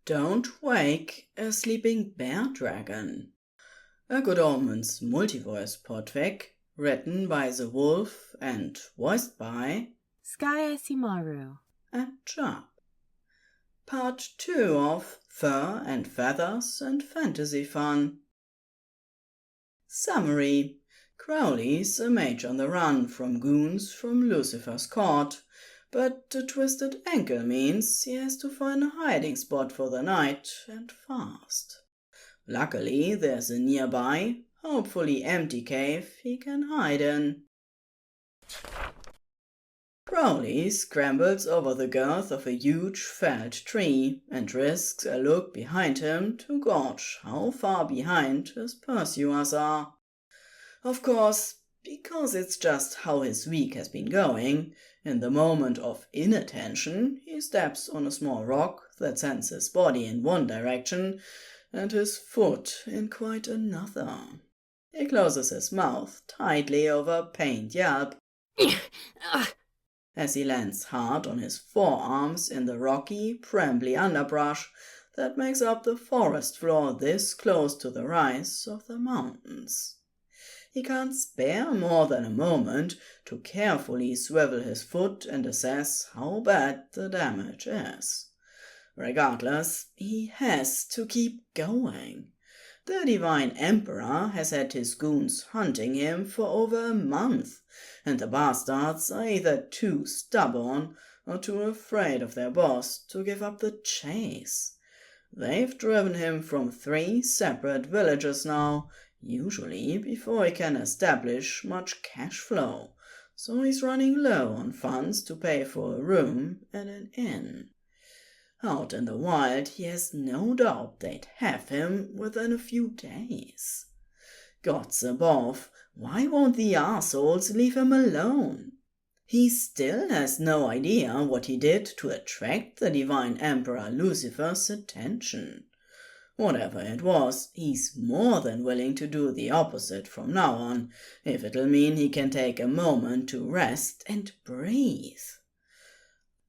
Don't Wake a Sleeping Bear Dragon. A Good Omens multi-voice podfic written by Zehwulf and voiced by SkyAsimaru and Djapchan. Part 2 of Fur and Feathers and Fantasy Fun. Summary: Crowley's a mage on the run from goons from Lucifer's court, but the twisted ankle means he has to find a hiding spot for the night, and fast. Luckily, there's a nearby, hopefully empty cave he can hide in. Crowley scrambles over the girth of a huge felled tree and risks a look behind him to gauge how far behind his pursuers are. Of course, because it's just how his week has been going, in the moment of inattention he steps on a small rock that sends his body in one direction and his foot in quite another. He closes his mouth tightly over a pained yelp as he lands hard on his forearms in the rocky, brambly underbrush that makes up the forest floor this close to the rise of the mountains. He can't spare more than a moment to carefully swivel his foot and assess how bad the damage is. Regardless, he has to keep going. The Divine Emperor has had his goons hunting him for over a month, and the bastards are either too stubborn or too afraid of their boss to give up the chase. They've driven him from 3 separate villages now, usually before he can establish much cash flow, so he's running low on funds to pay for a room at an inn. Out in the wild he has no doubt they'd have him within a few days. Gods above, why won't the arseholes leave him alone? He still has no idea what he did to attract the Divine Emperor Lucifer's attention. Whatever it was, he's more than willing to do the opposite from now on, if it'll mean he can take a moment to rest and breathe.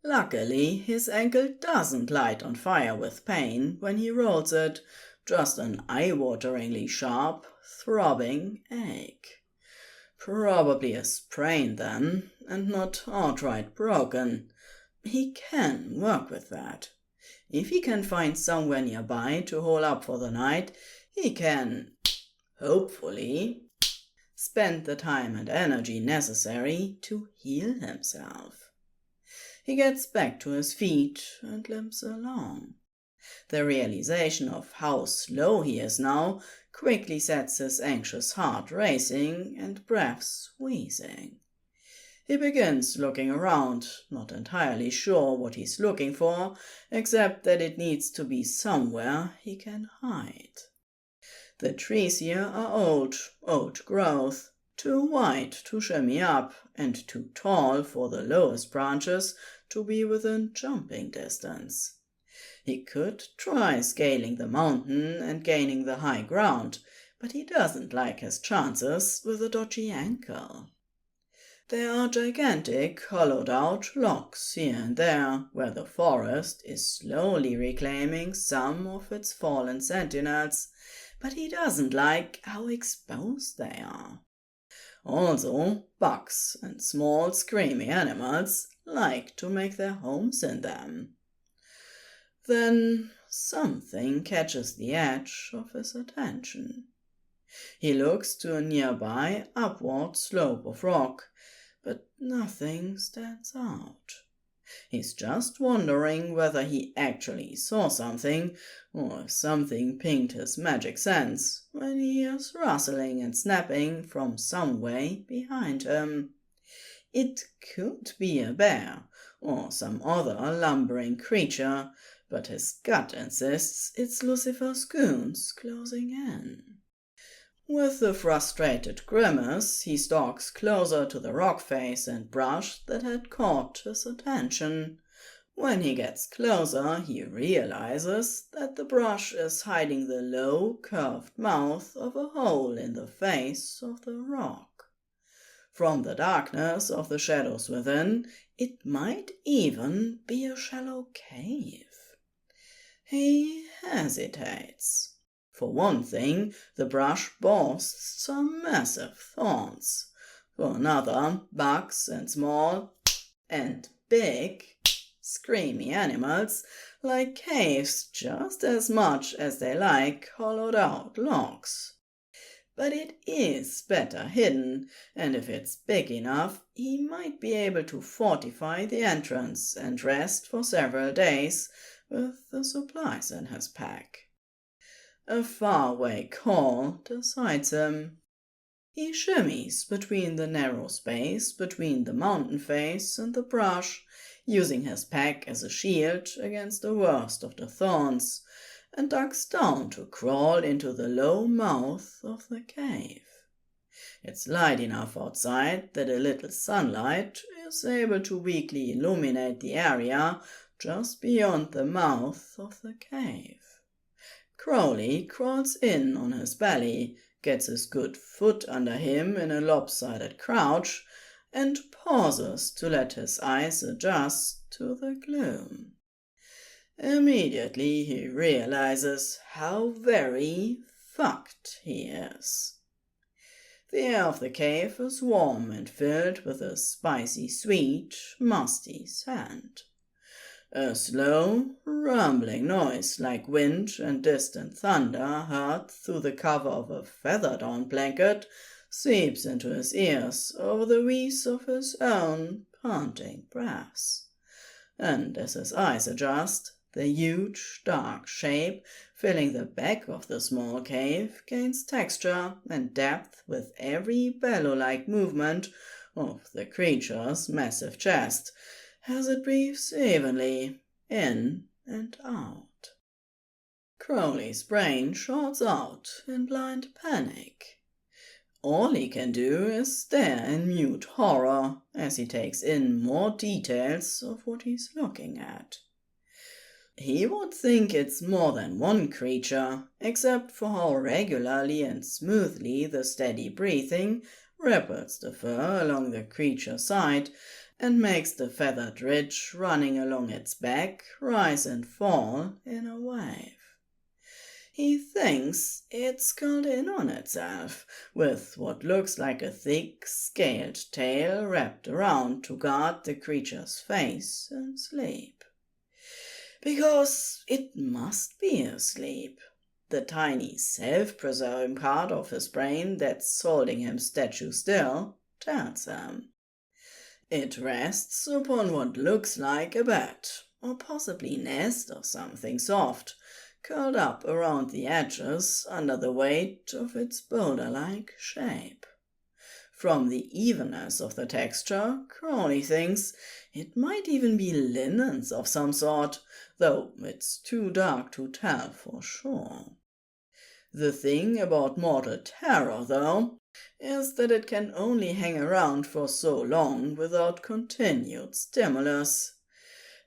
Luckily, his ankle doesn't light on fire with pain when he rolls it, just an eye-wateringly sharp, throbbing ache. Probably a sprain then, and not outright broken. He can work with that. If he can find somewhere nearby to hole up for the night, he can, hopefully, spend the time and energy necessary to heal himself. He gets back to his feet and limps along. The realization of how slow he is now quickly sets his anxious heart racing and breath wheezing. He begins looking around, not entirely sure what he's looking for, except that it needs to be somewhere he can hide. The trees here are old growth, too wide to shimmy up, and too tall for the lowest branches to be within jumping distance. He could try scaling the mountain and gaining the high ground, but he doesn't like his chances with a dodgy ankle. There are gigantic, hollowed-out logs here and there, where the forest is slowly reclaiming some of its fallen sentinels, but he doesn't like how exposed they are. Also, bugs and small, screamy animals like to make their homes in them. Then something catches the edge of his attention. He looks to a nearby, upward slope of rock, but nothing stands out. He's just wondering whether he actually saw something, or if something pinged his magic sense, when he hears rustling and snapping from some way behind him. It could be a bear, or some other lumbering creature, but his gut insists it's Lucifer's goons closing in. With a frustrated grimace, he stalks closer to the rock face and brush that had caught his attention. When he gets closer, he realizes that the brush is hiding the low, curved mouth of a hole in the face of the rock. From the darkness of the shadows within, it might even be a shallow cave. He hesitates. For one thing, the brush boasts some massive thorns. For another, bugs and small and big, screamy animals like caves just as much as they like hollowed-out logs. But it is better hidden, and if it's big enough, he might be able to fortify the entrance and rest for several days with the supplies in his pack. A faraway call decides him. He shimmies between the narrow space between the mountain face and the brush, using his pack as a shield against the worst of the thorns, and ducks down to crawl into the low mouth of the cave. It's light enough outside that a little sunlight is able to weakly illuminate the area just beyond the mouth of the cave. Crowley crawls in on his belly, gets his good foot under him in a lopsided crouch, and pauses to let his eyes adjust to the gloom. Immediately he realizes how very fucked he is. The air of the cave is warm and filled with a spicy sweet, musty scent. A slow, rumbling noise like wind and distant thunder heard through the cover of a feather-down blanket seeps into his ears over the wheeze of his own panting breaths. And as his eyes adjust, the huge, dark shape filling the back of the small cave gains texture and depth with every bellow-like movement of the creature's massive chest, as it breathes evenly in and out. Crowley's brain shorts out in blind panic. All he can do is stare in mute horror as he takes in more details of what he's looking at. He would think it's more than one creature, except for how regularly and smoothly the steady breathing ripples the fur along the creature's side and makes the feathered ridge running along its back rise and fall in a wave. He thinks it's curled in on itself, with what looks like a thick, scaled tail wrapped around to guard the creature's face in sleep. Because it must be asleep. The tiny self-preserving part of his brain that's holding him statue still tells him. It rests upon what looks like a bed, or possibly nest or something soft, curled up around the edges under the weight of its boulder-like shape. From the evenness of the texture, Crowley thinks it might even be linens of some sort, though it's too dark to tell for sure. The thing about mortal terror, though, is that it can only hang around for so long without continued stimulus.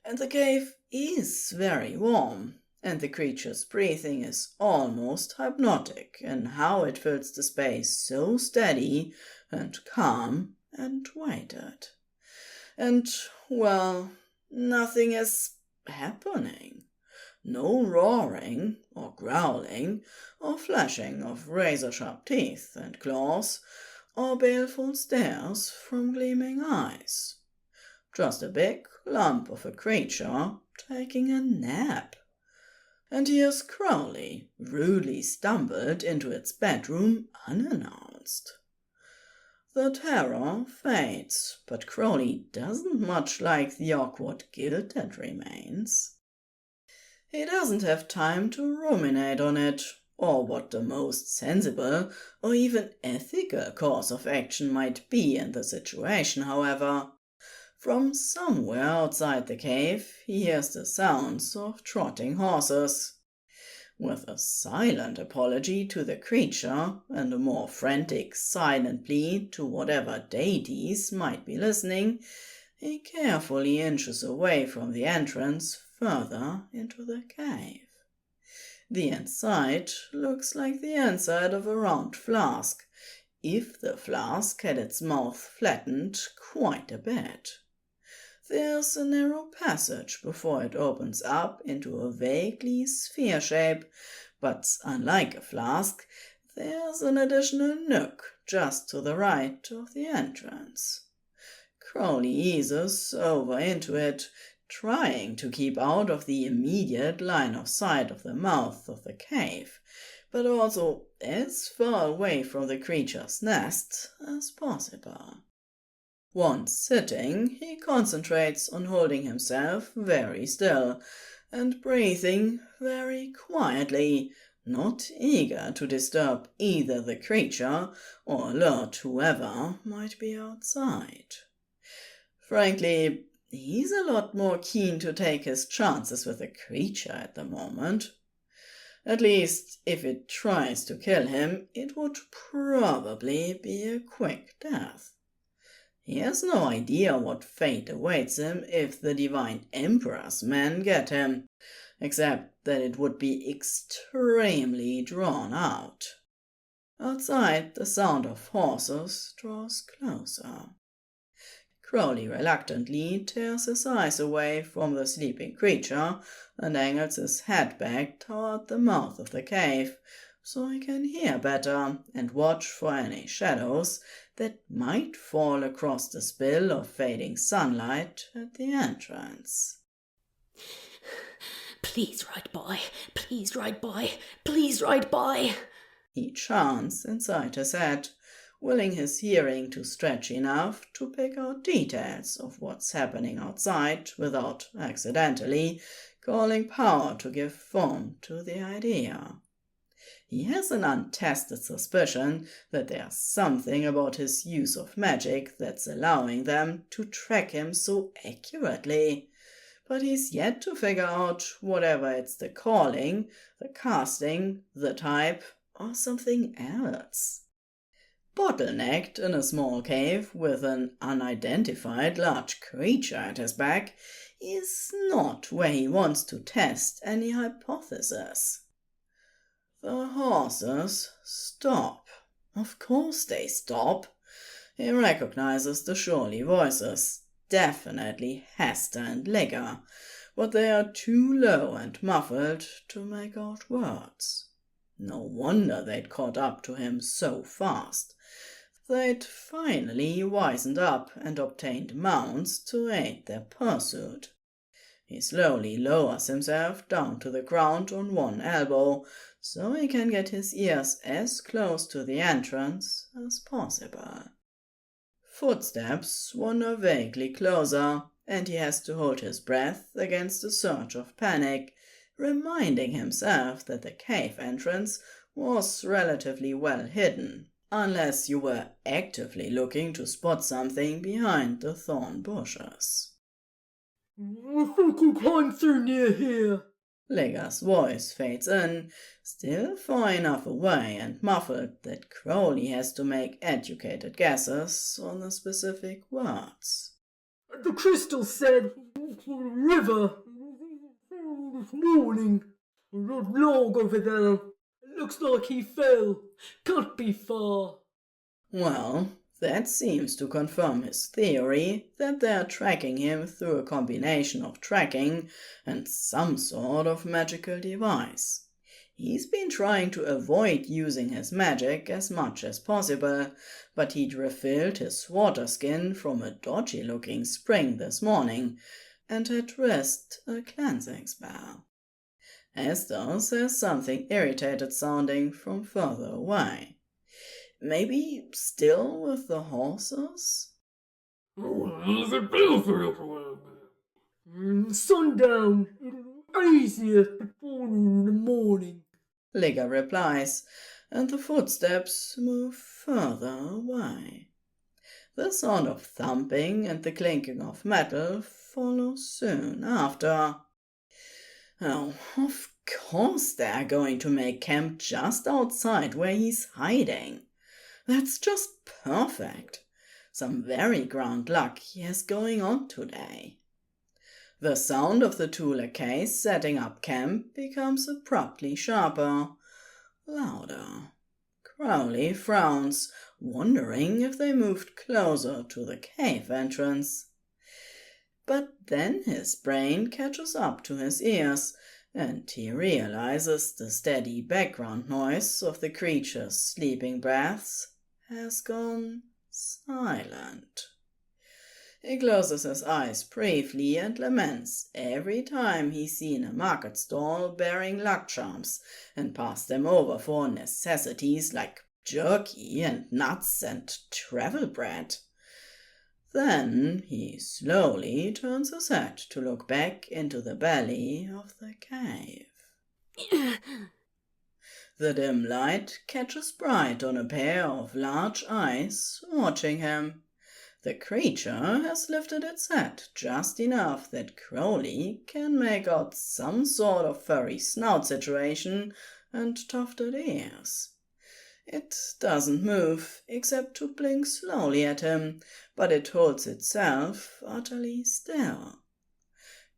And the cave is very warm, and the creature's breathing is almost hypnotic in how it fills the space so steady and calm and weighted. And, well, nothing is happening. No roaring or growling or flashing of razor-sharp teeth and claws or baleful stares from gleaming eyes. Just a big lump of a creature taking a nap. And here's Crowley, rudely stumbled into its bedroom unannounced. The terror fades, but Crowley doesn't much like the awkward guilt that remains. He doesn't have time to ruminate on it, or what the most sensible or even ethical course of action might be in the situation, however. From somewhere outside the cave he hears the sounds of trotting horses. With a silent apology to the creature and a more frantic silent plea to whatever deities might be listening, he carefully inches away from the entrance further into the cave. The inside looks like the inside of a round flask, if the flask had its mouth flattened quite a bit. There's a narrow passage before it opens up into a vaguely sphere shape, but unlike a flask, there's an additional nook just to the right of the entrance. Crowley eases over into it, trying to keep out of the immediate line of sight of the mouth of the cave, but also as far away from the creature's nest as possible. Once sitting, he concentrates on holding himself very still and breathing very quietly, not eager to disturb either the creature or alert whoever might be outside. Frankly, he's a lot more keen to take his chances with the creature at the moment. At least, if it tries to kill him, it would probably be a quick death. He has no idea what fate awaits him if the Divine Emperor's men get him, except that it would be extremely drawn out. Outside, the sound of horses draws closer. Crowley reluctantly tears his eyes away from the sleeping creature and angles his head back toward the mouth of the cave, so he can hear better and watch for any shadows that might fall across the spill of fading sunlight at the entrance. "Please ride by, please ride by, please ride by," he chants inside his head, willing his hearing to stretch enough to pick out details of what's happening outside without accidentally calling power to give form to the idea. He has an untested suspicion that there's something about his use of magic that's allowing them to track him so accurately, but he's yet to figure out whatever it's the calling, the casting, the type, or something else. Bottlenecked in a small cave with an unidentified large creature at his back is not where he wants to test any hypothesis. The horses stop. Of course they stop. He recognizes the surly voices, definitely Hester and Legger, but they are too low and muffled to make out words. No wonder they'd caught up to him so fast. They'd finally wizened up and obtained mounts to aid their pursuit. He slowly lowers himself down to the ground on one elbow, so he can get his ears as close to the entrance as possible. Footsteps wander vaguely closer, and he has to hold his breath against a surge of panic, reminding himself that the cave entrance was relatively well hidden, unless you were actively looking to spot something behind the thorn bushes. "I think you climb through near here." Legger's voice fades in, still far enough away and muffled that Crowley has to make educated guesses on the specific words. "The crystal said river this morning. That log over there. It looks like he fell. Can't be far." Well, that seems to confirm his theory that they're tracking him through a combination of tracking and some sort of magical device. He's been trying to avoid using his magic as much as possible, but he'd refilled his water skin from a dodgy-looking spring this morning and had risked a cleansing spell. Esther says something irritated sounding from further away. Maybe still with the horses? "Sundown. Easier before in the morning," Legger replies, and the footsteps move further away. The sound of thumping and the clinking of metal follow soon after. Oh, of course they're going to make camp just outside where he's hiding. That's just perfect. Some very grand luck he has going on today. The sound of the two lakeys setting up camp becomes abruptly sharper, louder. Crowley frowns, wondering if they moved closer to the cave entrance. But then his brain catches up to his ears, and he realizes the steady background noise of the creature's sleeping breaths has gone silent. He closes his eyes briefly and laments every time he's seen a market stall bearing luck charms and pass them over for necessities like jerky and nuts and travel bread. Then he slowly turns his head to look back into the belly of the cave. The dim light catches bright on a pair of large eyes watching him. The creature has lifted its head just enough that Crowley can make out some sort of furry snout situation and tufted ears. It doesn't move, except to blink slowly at him, but it holds itself utterly still.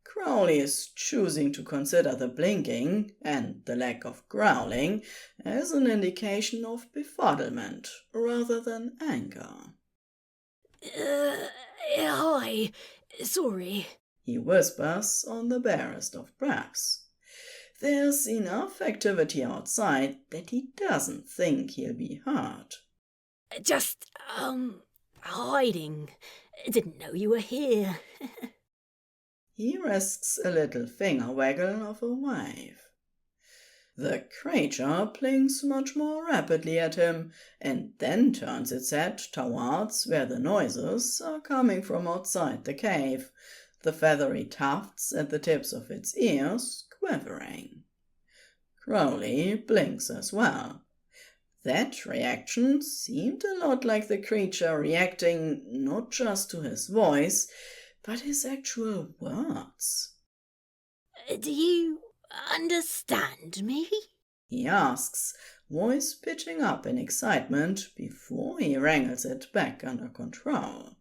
Crowley is choosing to consider the blinking and the lack of growling as an indication of befuddlement rather than anger. Hi. Sorry. He whispers on the barest of breaths. There's enough activity outside that he doesn't think he'll be heard. Just, hiding. Didn't know you were here. He risks a little finger waggle of a wave. The creature blinks much more rapidly at him and then turns its head towards where the noises are coming from outside the cave, the feathery tufts at the tips of its ears quivering. Crowley blinks as well. That reaction seemed a lot like the creature reacting not just to his voice, but his actual words. Do you understand me? He asks, voice pitching up in excitement before he wrangles it back under control.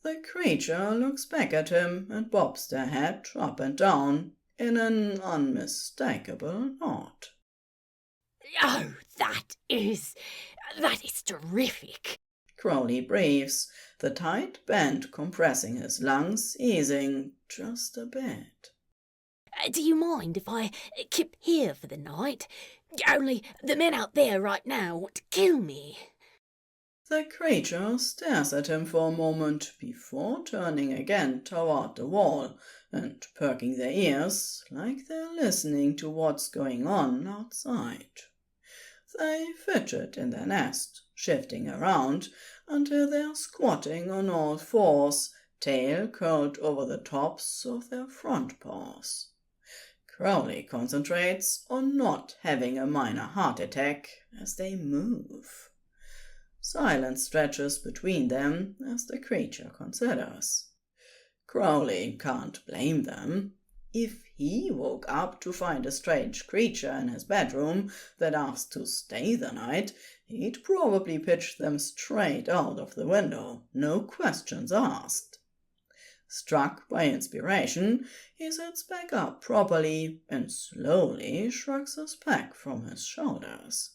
The creature looks back at him and bobs their head up and down in an unmistakable nod. Oh, that is terrific. Crowley breathes, the tight band compressing his lungs, easing just a bit. Do you mind if I keep here for the night? Only the men out there right now want to kill me. The creature stares at him for a moment before turning again toward the wall and perking their ears like they're listening to what's going on outside. They fidget in their nest, shifting around until they're squatting on all fours, tail curled over the tops of their front paws. Crowley concentrates on not having a minor heart attack as they move. Silence stretches between them as the creature considers. Crowley can't blame them. If he woke up to find a strange creature in his bedroom that asked to stay the night, he'd probably pitch them straight out of the window, no questions asked. Struck by inspiration, he sits back up properly and slowly shrugs his pack from his shoulders.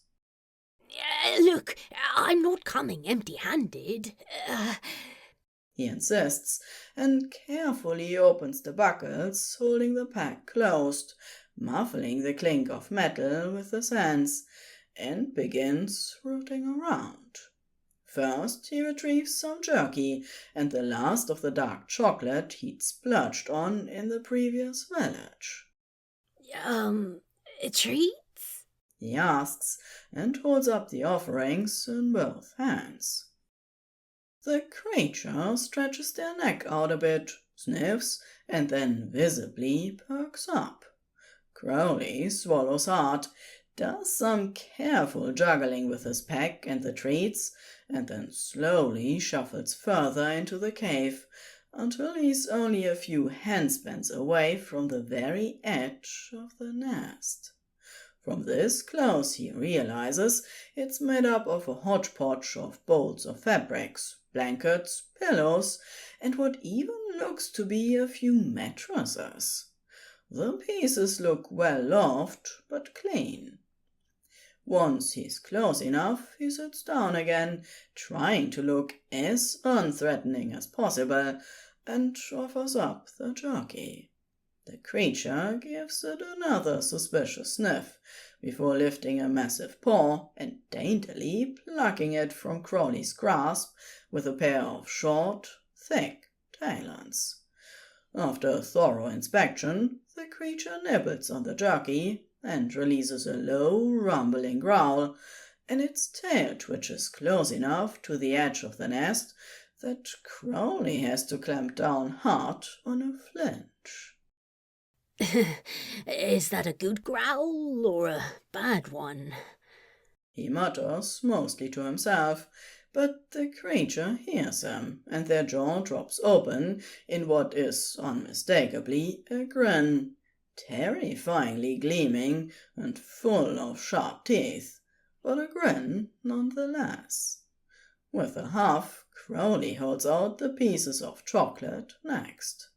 Look, I'm not coming empty-handed. He insists, and carefully opens the buckles, holding the pack closed, muffling the clink of metal with his hands, and begins rooting around. First he retrieves some jerky and the last of the dark chocolate he'd splurged on in the previous village. Treats? He asks, and holds up the offerings in both hands. The creature stretches their neck out a bit, sniffs, and then visibly perks up. Crowley swallows hard, does some careful juggling with his pack and the treats, and then slowly shuffles further into the cave until he's only a few handspans away from the very edge of the nest. From this close he realizes it's made up of a hodgepodge of bolts of fabrics, blankets, pillows, and what even looks to be a few mattresses. The pieces look well loved, but clean. Once he's close enough, he sits down again, trying to look as unthreatening as possible, and offers up the jerky. The creature gives it another suspicious sniff before lifting a massive paw and daintily plucking it from Crowley's grasp with a pair of short, thick talons. After a thorough inspection, the creature nibbles on the jerky and releases a low, rumbling growl, and its tail twitches close enough to the edge of the nest that Crowley has to clamp down hard on a flinch. Is that a good growl or a bad one? He mutters, mostly to himself, but the creature hears him, and their jaw drops open in what is unmistakably a grin, terrifyingly gleaming and full of sharp teeth, but a grin nonetheless. With a huff, Crowley holds out the pieces of chocolate next.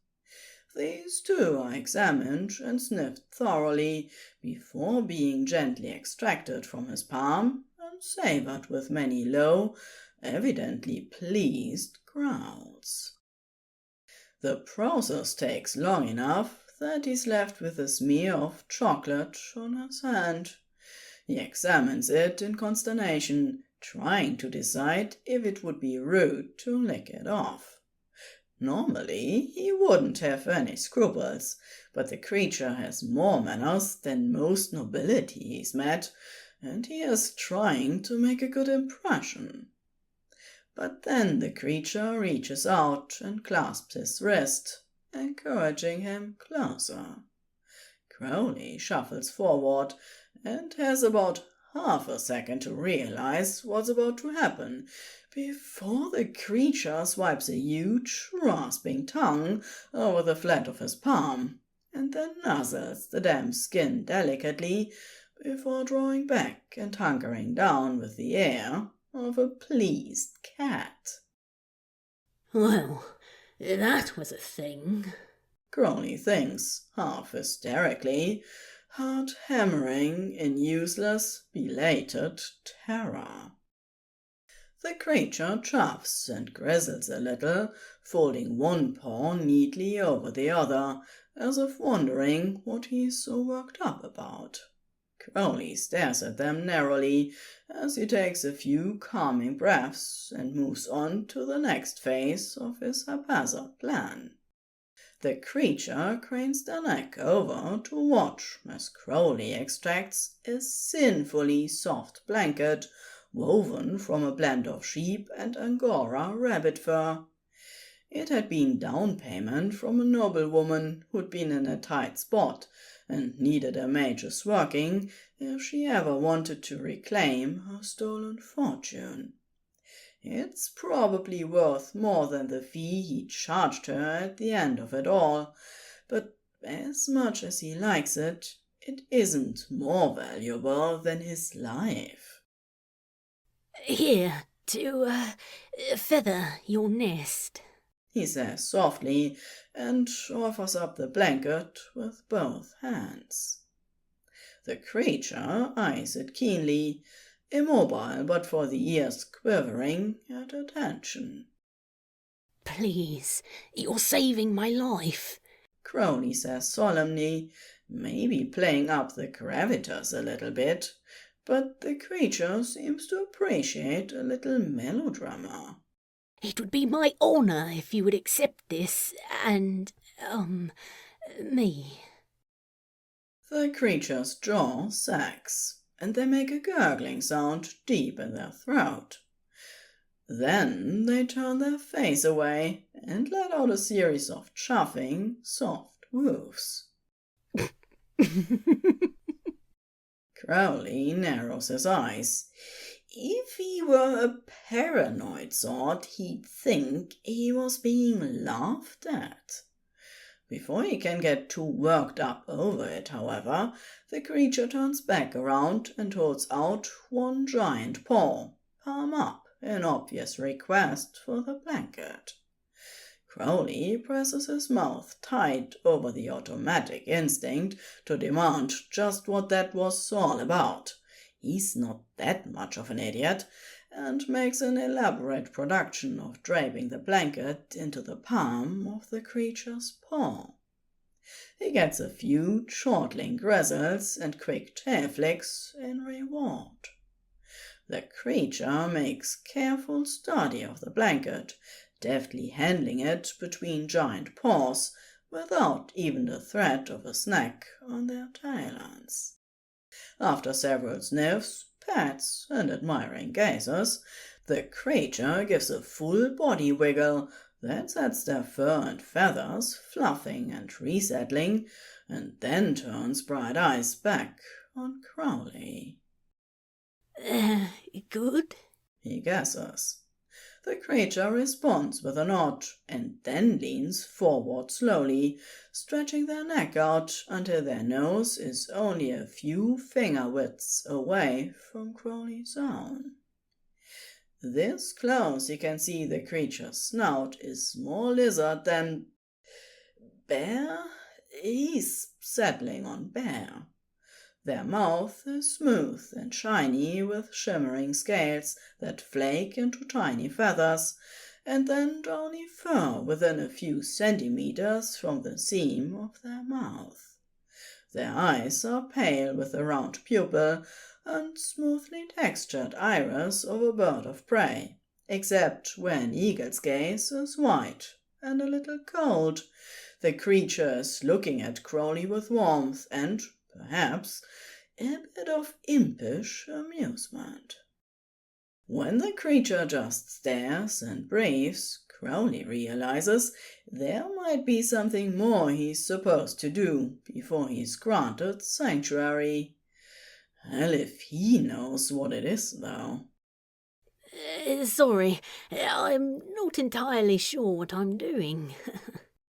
These too are examined and sniffed thoroughly before being gently extracted from his palm and savoured with many low, evidently pleased growls. The process takes long enough that he's left with a smear of chocolate on his hand. He examines it in consternation, trying to decide if it would be rude to lick it off. Normally, he wouldn't have any scruples, but the creature has more manners than most nobility he's met, and he is trying to make a good impression. But then the creature reaches out and clasps his wrist, encouraging him closer. Crowley shuffles forward and has about half a second to realize what's about to happen before the creature swipes a huge, rasping tongue over the flat of his palm and then nuzzles the damp skin delicately before drawing back and hunkering down with the air of a pleased cat. Well, that was a thing, Crowley thinks, half hysterically, heart hammering in useless, belated terror. The creature chuffs and grizzles a little, folding one paw neatly over the other, as if wondering what he's so worked up about. Crowley stares at them narrowly as he takes a few calming breaths and moves on to the next phase of his haphazard plan. The creature cranes the neck over to watch as Crowley extracts a sinfully soft blanket woven from a blend of sheep and Angora rabbit fur. It had been down payment from a noblewoman who'd been in a tight spot and needed a mage's working if she ever wanted to reclaim her stolen fortune. It's probably worth more than the fee he charged her at the end of it all, but as much as he likes it, it isn't more valuable than his life. Here, to feather your nest, he says softly, and offers up the blanket with both hands. The creature eyes it keenly, immobile but for the ears quivering at attention. Please, you're saving my life, Crowley says solemnly, maybe playing up the gravitas a little bit, but the creature seems to appreciate a little melodrama. It would be my honour if you would accept this, and, me. The creature's jaw sags, and they make a gurgling sound deep in their throat. Then they turn their face away and let out a series of chuffing, soft woofs. Crowley narrows his eyes. If he were a paranoid sort, he'd think he was being laughed at. Before he can get too worked up over it, however, the creature turns back around and holds out one giant paw, palm up, in obvious request for the blanket. Crowley presses his mouth tight over the automatic instinct to demand just what that was all about. He's not that much of an idiot, and makes an elaborate production of draping the blanket into the palm of the creature's paw. He gets a few chortling grizzles and quick tail flicks in reward. The creature makes careful study of the blanket, deftly handling it between giant paws without even the threat of a snack on their tail ends. After several sniffs, pats, and admiring gazes, the creature gives a full body wiggle that sets their fur and feathers fluffing and resettling, and then turns bright eyes back on Crowley. Good? He guesses. The creature responds with a nod, and then leans forward slowly, stretching their neck out until their nose is only a few finger widths away from Crowley's own. This close he can see the creature's snout is more lizard than bear. He's settling on bear. Their mouth is smooth and shiny with shimmering scales that flake into tiny feathers, and then downy fur within a few centimeters from the seam of their mouth. Their eyes are pale with a round pupil and smoothly textured iris of a bird of prey, except where an eagle's gaze is white and a little cold. The creature is looking at Crowley with warmth and, perhaps, a bit of impish amusement. When the creature just stares and breathes, Crowley realizes there might be something more he's supposed to do before he's granted sanctuary. Hell if he knows what it is, though. Sorry, I'm not entirely sure what I'm doing.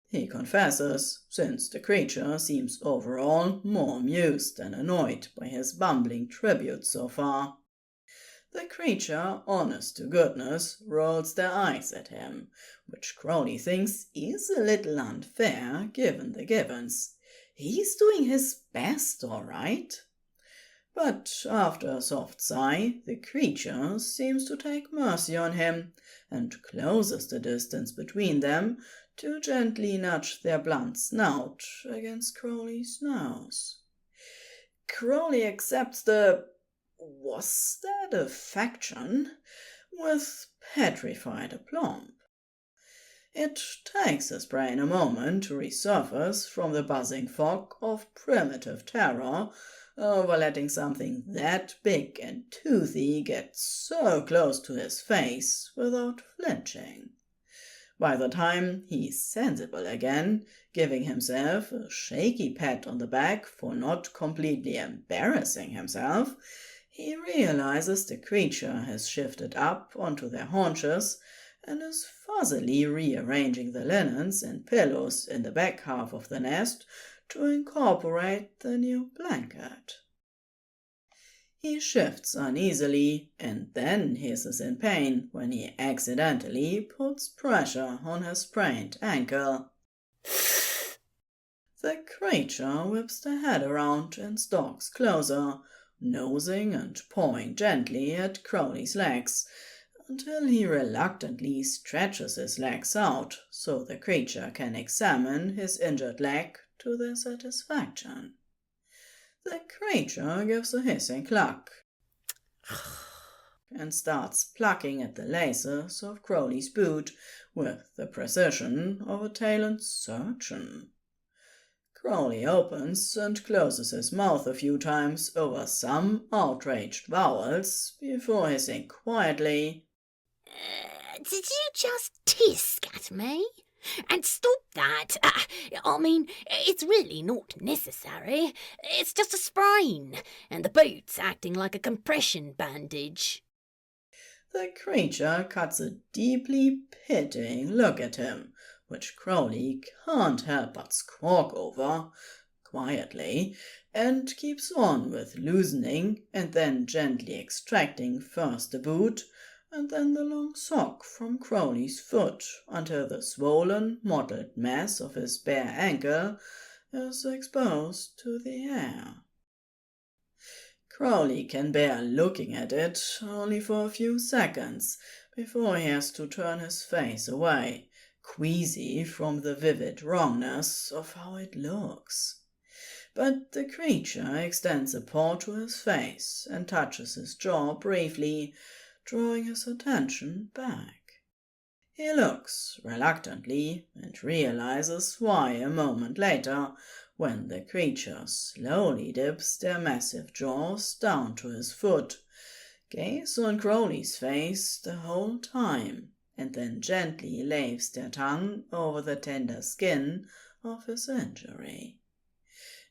He confesses, since the creature seems overall more amused than annoyed by his bumbling tribute so far. The creature, honest to goodness, rolls their eyes at him, which Crowley thinks is a little unfair given the givens. He's doing his best, all right. But after a soft sigh, the creature seems to take mercy on him, and closes the distance between them to gently nudge their blunt snout against Crowley's nose. Crowley accepts was that affection? With petrified aplomb. It takes his brain a moment to resurface from the buzzing fog of primitive terror over letting something that big and toothy get so close to his face without flinching. By the time he's sensible again, giving himself a shaky pat on the back for not completely embarrassing himself, he realizes the creature has shifted up onto their haunches and is fuzzily rearranging the linens and pillows in the back half of the nest to incorporate the new blanket. He shifts uneasily and then hisses in pain when he accidentally puts pressure on his sprained ankle. The creature whips the head around and stalks closer, nosing and pawing gently at Crowley's legs, until he reluctantly stretches his legs out so the creature can examine his injured leg to their satisfaction. The creature gives a hissing cluck and starts plucking at the laces of Crowley's boot with the precision of a talented surgeon. Crowley opens and closes his mouth a few times over some outraged vowels before hissing quietly, Did you just tisk at me? And stop that! I mean, it's really not necessary. It's just a sprain, and the boot's acting like a compression bandage. The creature cuts a deeply pitying look at him, which Crowley can't help but squawk over, quietly, and keeps on with loosening and then gently extracting first the boot and then the long sock from Crowley's foot until the swollen, mottled mass of his bare ankle is exposed to the air. Crowley can bear looking at it only for a few seconds before he has to turn his face away, queasy from the vivid wrongness of how it looks. But the creature extends a paw to his face and touches his jaw briefly, drawing his attention back. He looks reluctantly and realizes why a moment later, when the creature slowly dips their massive jaws down to his foot, gaze on Crowley's face the whole time, and then gently laves their tongue over the tender skin of his injury.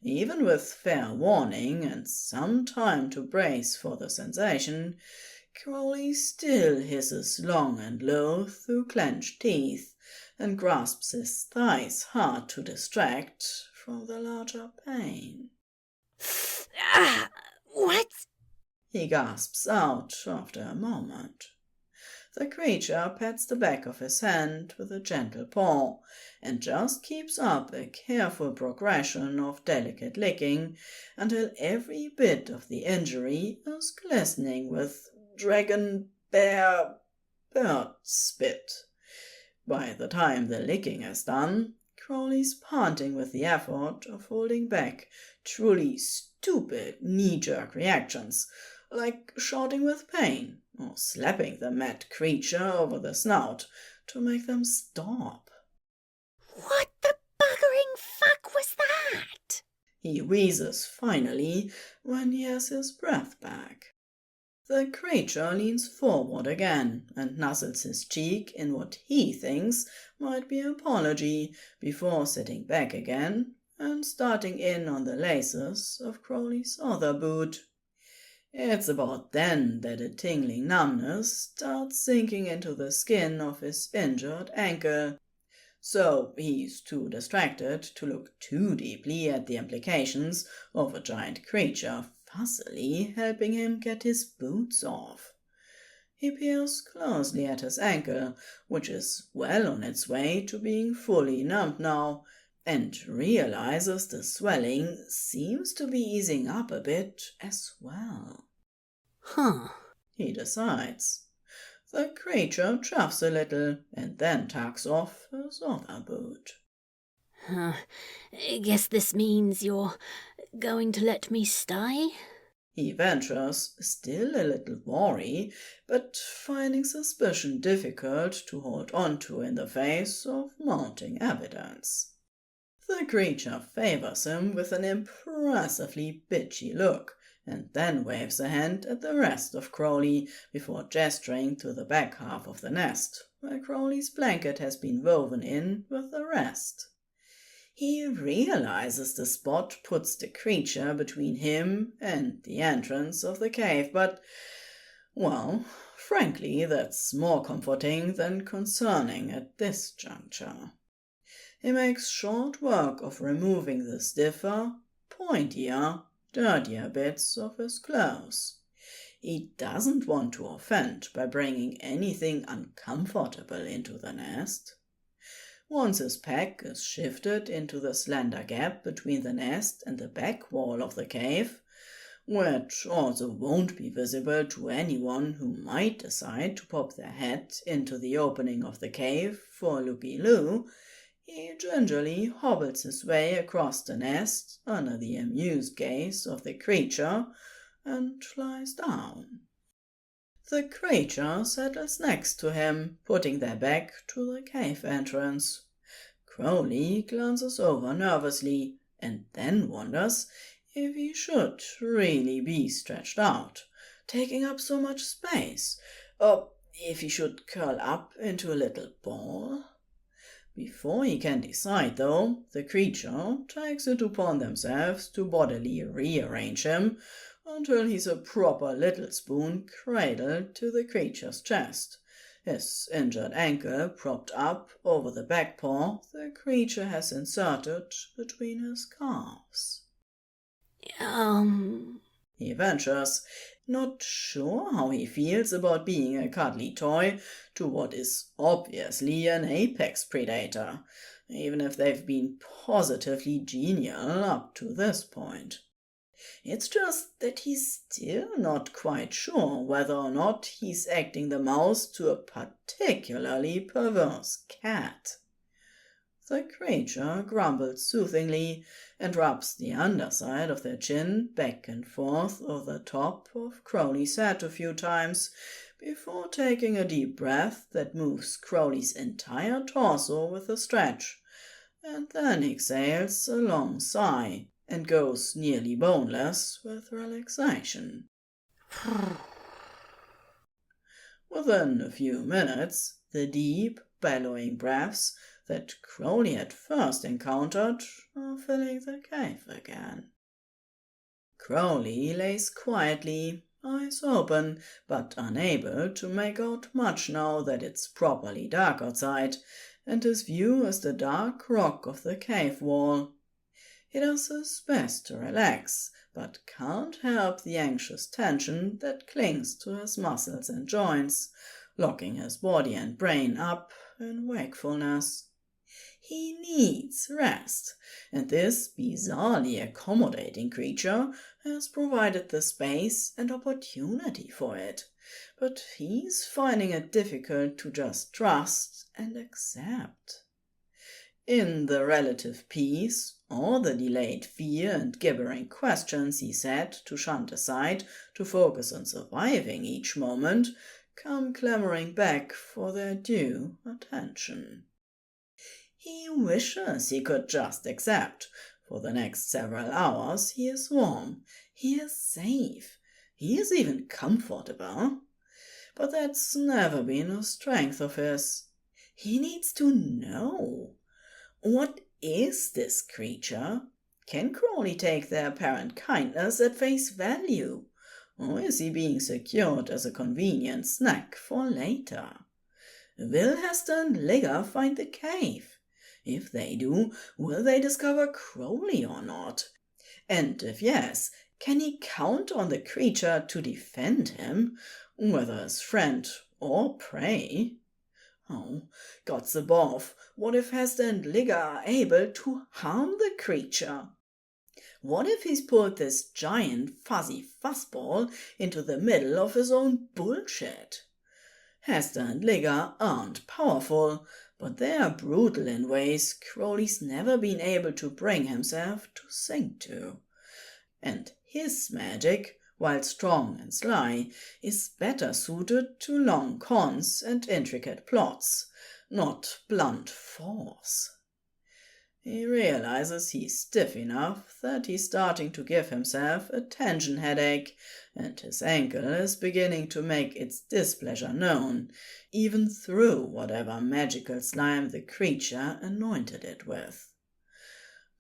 Even with fair warning and some time to brace for the sensation, Crowley still hisses long and low through clenched teeth and grasps his thighs hard to distract from the larger pain. What? He gasps out after a moment. The creature pats the back of his hand with a gentle paw and just keeps up a careful progression of delicate licking until every bit of the injury is glistening with dragon, bear, bird spit. By the time the licking is done, Crowley's panting with the effort of holding back truly stupid knee-jerk reactions, like shouting with pain or slapping the mad creature over the snout to make them stop. What the buggering fuck was that? He wheezes finally when he has his breath back. The creature leans forward again and nuzzles his cheek in what he thinks might be apology before sitting back again and starting in on the laces of Crowley's other boot. It's about then that a tingling numbness starts sinking into the skin of his injured ankle, so he's too distracted to look too deeply at the implications of a giant creature fussily helping him get his boots off. He peers closely at his ankle, which is well on its way to being fully numbed now, and realizes the swelling seems to be easing up a bit as well. Huh. He decides. The creature chuffs a little and then tucks off his other boot. I guess this means you're going to let me stay? He ventures, still a little wary, but finding suspicion difficult to hold on to in the face of mounting evidence. The creature favors him with an impressively bitchy look, and then waves a hand at the rest of Crowley before gesturing to the back half of the nest, where Crowley's blanket has been woven in with the rest. He realizes the spot puts the creature between him and the entrance of the cave, but, well, frankly, that's more comforting than concerning at this juncture. He makes short work of removing the stiffer, pointier, dirtier bits of his clothes. He doesn't want to offend by bringing anything uncomfortable into the nest. Once his pack is shifted into the slender gap between the nest and the back wall of the cave, which also won't be visible to anyone who might decide to pop their head into the opening of the cave for a looky-loo, he gingerly hobbles his way across the nest under the amused gaze of the creature and lies down. The creature settles next to him, putting their back to the cave entrance. Crowley glances over nervously and then wonders if he should really be stretched out, taking up so much space, or if he should curl up into a little ball. Before he can decide, though, the creature takes it upon themselves to bodily rearrange him until he's a proper little spoon cradled to the creature's chest, his injured ankle propped up over the back paw the creature has inserted between his calves. He ventures, not sure how he feels about being a cuddly toy to what is obviously an apex predator, even if they've been positively genial up to this point. It's just that he's still not quite sure whether or not he's acting the mouse to a particularly perverse cat. The creature grumbles soothingly and rubs the underside of their chin back and forth over the top of Crowley's head a few times before taking a deep breath that moves Crowley's entire torso with a stretch, and then exhales a long sigh and goes nearly boneless with relaxation. Within a few minutes, the deep, bellowing breaths that Crowley had first encountered are filling the cave again. Crowley lays quietly, eyes open, but unable to make out much now that it's properly dark outside, and his view is the dark rock of the cave wall. He does his best to relax, but can't help the anxious tension that clings to his muscles and joints, locking his body and brain up in wakefulness. He needs rest, and this bizarrely accommodating creature has provided the space and opportunity for it, but he's finding it difficult to just trust and accept. In the relative peace, or the delayed fear and gibbering questions he's had to shunt aside to focus on surviving each moment, come clamoring back for their due attention. He wishes he could just accept. For the next several hours he is warm, he is safe, he is even comfortable. But that's never been a strength of his. He needs to know. What is this creature? Can Crowley take their apparent kindness at face value? Or is he being secured as a convenient snack for later? Will Hester and Ligger find the cave? If they do, will they discover Crowley or not? And if yes, can he count on the creature to defend him, whether as friend or prey? Oh, gods above, what if Hester and Ligger are able to harm the creature? What if he's pulled this giant fuzzy fuzzball into the middle of his own bullshit? Hester and Ligger aren't powerful, but they are brutal in ways Crowley's never been able to bring himself to sink to. And his magic, while strong and sly, is better suited to long cons and intricate plots, not blunt force. He realizes he's stiff enough that he's starting to give himself a tension headache, and his ankle is beginning to make its displeasure known, even through whatever magical slime the creature anointed it with.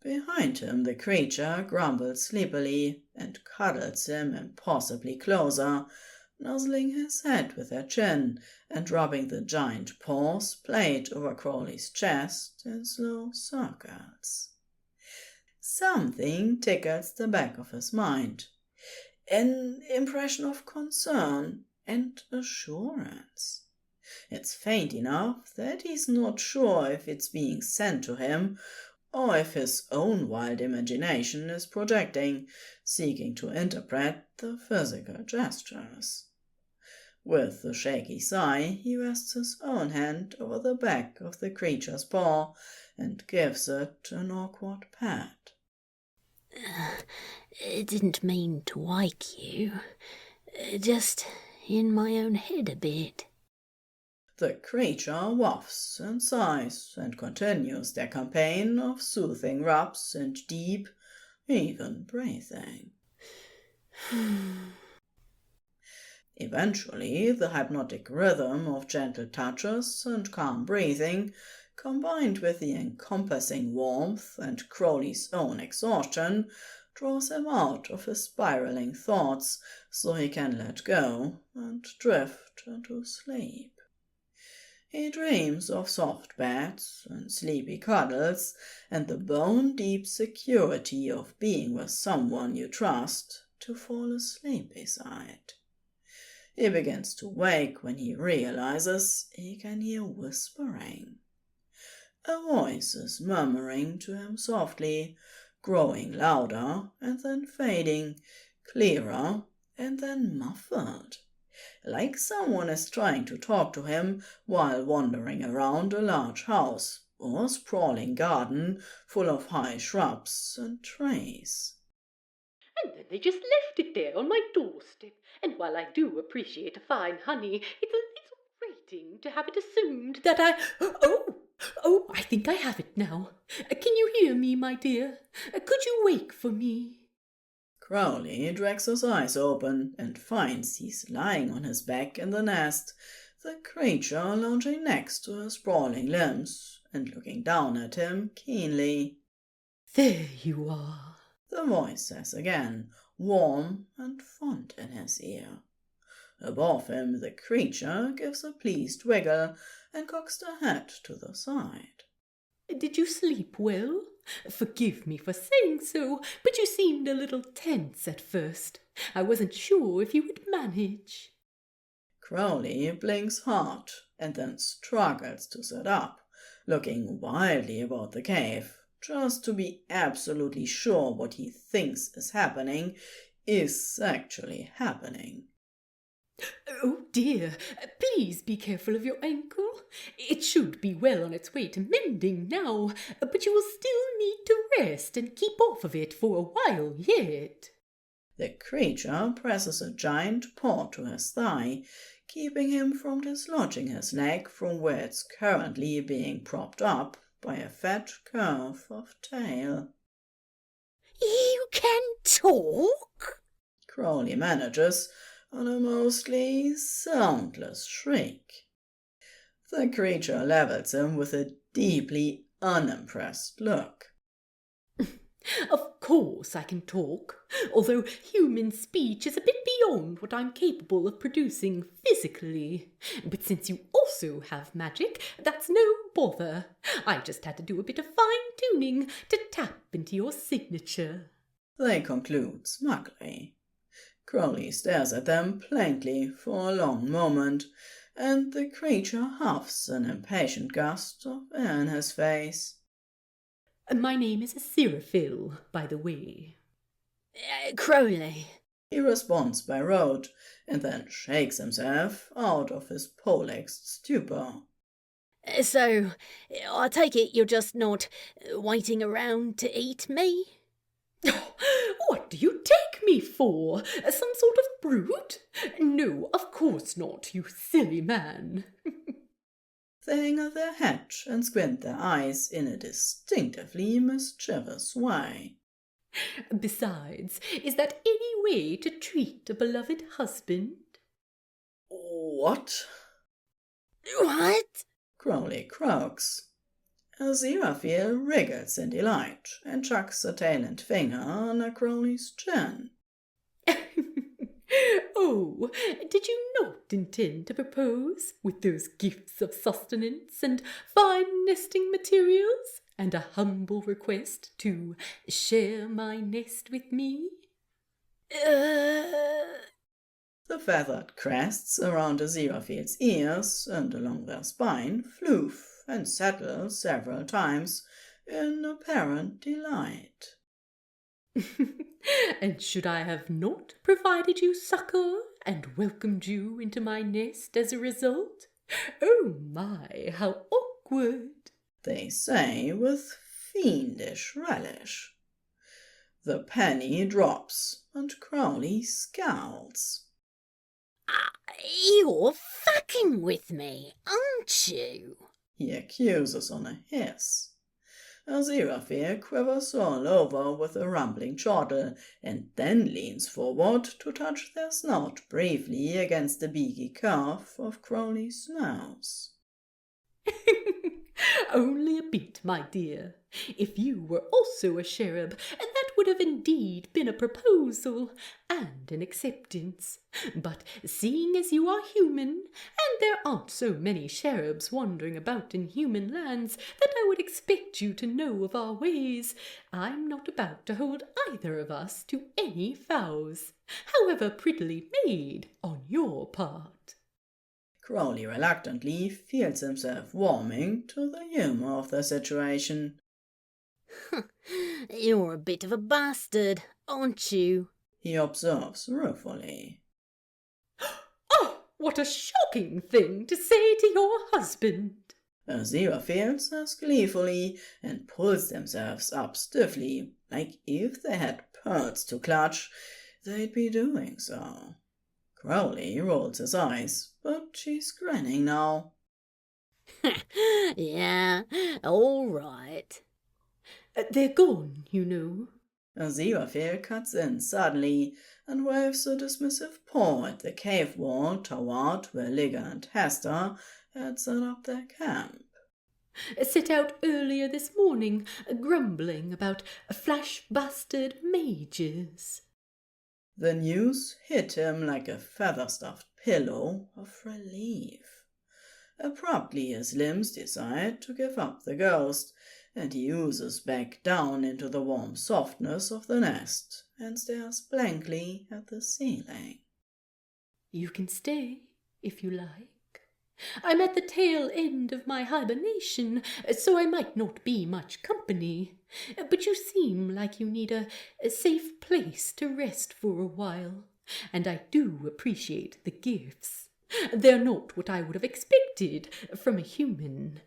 Behind him the creature grumbles sleepily and cuddles him impossibly closer, nuzzling his head with her chin and rubbing the giant paws played over Crowley's chest in slow circles. Something tickles the back of his mind. An impression of concern and assurance. It's faint enough that he's not sure if it's being sent to him or if his own wild imagination is projecting, seeking to interpret the physical gestures. With a shaky sigh, he rests his own hand over the back of the creature's paw and gives it an awkward pat. I didn't mean to wake you. Just in my own head a bit. The creature wafts and sighs and continues their campaign of soothing rubs and deep, even breathing. Eventually, the hypnotic rhythm of gentle touches and calm breathing, combined with the encompassing warmth and Crowley's own exhaustion, draws him out of his spiraling thoughts so he can let go and drift into sleep. He dreams of soft beds and sleepy cuddles and the bone-deep security of being with someone you trust to fall asleep beside. He begins to wake when he realizes he can hear whispering. A voice is murmuring to him softly, growing louder and then fading, clearer and then muffled, like someone is trying to talk to him while wandering around a large house or sprawling garden full of high shrubs and trees. And then they just left it there on my doorstep. And while I do appreciate a fine honey, it's a little grating to have it assumed that I... Oh, I think I have it now. Can you hear me, my dear? Could you wake for me? Crowley drags his eyes open and finds he's lying on his back in the nest, the creature lounging next to his sprawling limbs and looking down at him keenly. There you are, the voice says again, warm and fond in his ear. Above him the creature gives a pleased wiggle and cocks the head to the side. Did you sleep well? Forgive me for saying so, but you seemed a little tense at first. I wasn't sure if you would manage. Crowley blinks hard and then struggles to sit up, looking wildly about the cave, just to be absolutely sure what he thinks is happening is actually happening. Oh dear, please be careful of your ankle. It should be well on its way to mending now, but you will still need to rest and keep off of it for a while yet. The creature presses a giant paw to his thigh, keeping him from dislodging his leg from where it's currently being propped up by a fat curve of tail. You can talk? Crowley manages on a mostly soundless shriek. The creature levels him with a deeply unimpressed look. Of course I can talk, although human speech is a bit beyond what I'm capable of producing physically. But since you also have magic, that's no bother. I just had to do a bit of fine-tuning to tap into your signature. They conclude smugly. Crowley stares at them blankly for a long moment, and the creature huffs an impatient gust of air in his face. My name is Zehwulf, by the way. Crowley. He responds by rote, and then shakes himself out of his poleaxed stupor. So, I take it you're just not waiting around to eat me? What do you take me for? Some sort of brute? No, of course not, you silly man. They hang at their head and squint their eyes in a distinctively mischievous way. Besides, is that any way to treat a beloved husband? What? What? Crowley croaks. Zehwulf wriggles in delight and chucks a tail and finger under Crowley's chin. Oh, did you not intend to propose with those gifts of sustenance and fine nesting materials, and a humble request to share my nest with me? The feathered crests around Zehwulf's ears and along their spine floof and settle several times in apparent delight. And should I have not provided you succour and welcomed you into my nest as a result? Oh my, how awkward! They say with fiendish relish. The penny drops, and Crowley scowls. You're fucking with me, aren't you? He accuses on a hiss. Zehwulf quivers all over with a rumbling chortle, and then leans forward to touch their snout briefly against the beaky curve of Crowley's nose. Only a bit, my dear. If you were also a cherub, and that would have indeed been a proposal and an acceptance. But seeing as you are human, and there aren't so many cherubs wandering about in human lands that I would expect you to know of our ways, I'm not about to hold either of us to any vows, however prettily made on your part. Crowley reluctantly feels himself warming to the humour of the situation. You're a bit of a bastard, aren't you? he observes ruefully. Oh, what a shocking thing to say to your husband! Zehwulf says gleefully and pulls themselves up stiffly, like if they had pearls to clutch, they'd be doing so. Crowley rolls his eyes, but she's grinning now. Yeah, all right. They're gone, you know. Zehwulf cuts in suddenly and waves a dismissive paw at the cave wall toward where Ligga and Hester had set up their camp. Set out earlier this morning, grumbling about flash-busted mages. The news hit him like a feather-stuffed pillow of relief. Abruptly his limbs decide to give up the ghost, and he oozes back down into the warm softness of the nest and stares blankly at the ceiling. You can stay, if you like. I'm at the tail end of my hibernation, so I might not be much company. But you seem like you need a safe place to rest for a while, and I do appreciate the gifts. They're not what I would have expected from a human.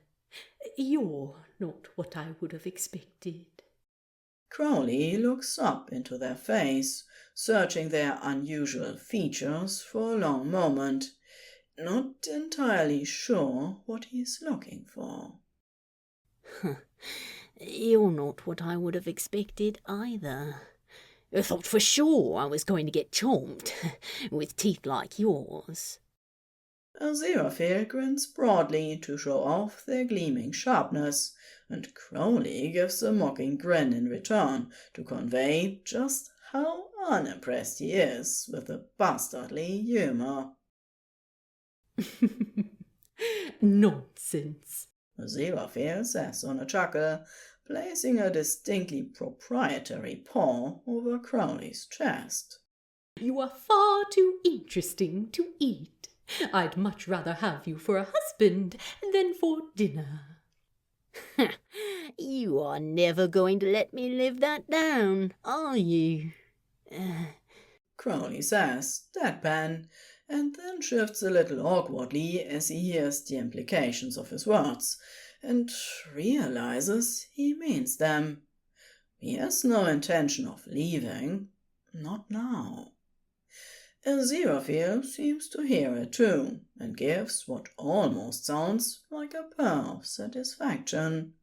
You're not what I would have expected. Crowley looks up into their face, searching their unusual features for a long moment, not entirely sure what he's looking for. You're not what I would have expected either. I thought for sure I was going to get chomped, with teeth like yours. Zehwulf grins broadly to show off their gleaming sharpness, and Crowley gives a mocking grin in return to convey just how unimpressed he is with the bastardly humour. Nonsense. Zehwulf says on a chuckle, placing a distinctly proprietary paw over Crowley's chest. You are far too interesting to eat. I'd much rather have you for a husband than for dinner. You are never going to let me live that down, are you? Crowley says, deadpan, and then shifts a little awkwardly as he hears the implications of his words, and realizes he means them. He has no intention of leaving, not now. Zehwulf seems to hear it too, and gives what almost sounds like a purr of satisfaction.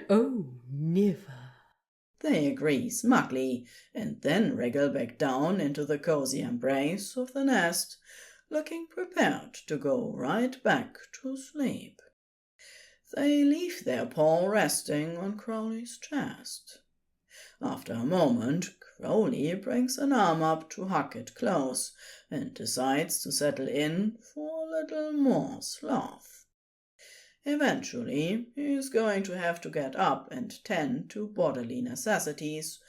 Oh, never. They agree smugly, and then wriggle back down into the cozy embrace of the nest, looking prepared to go right back to sleep. They leave their paw resting on Crowley's chest. After a moment, Crowley brings an arm up to hug it close and decides to settle in for a little more sloth. Eventually, he is going to have to get up and tend to bodily necessities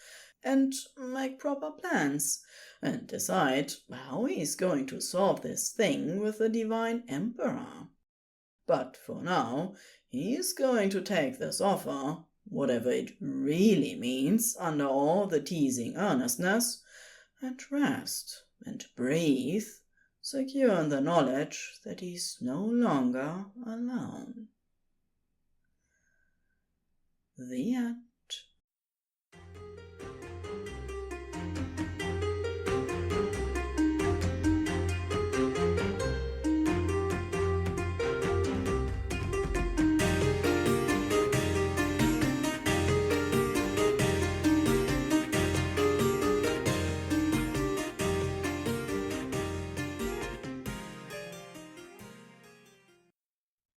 and make proper plans and decide how he is going to solve this thing with the Divine Emperor. But for now, he is going to take this offer, whatever it really means under all the teasing earnestness, and rest and breathe, secure in the knowledge that he's no longer alone. The end.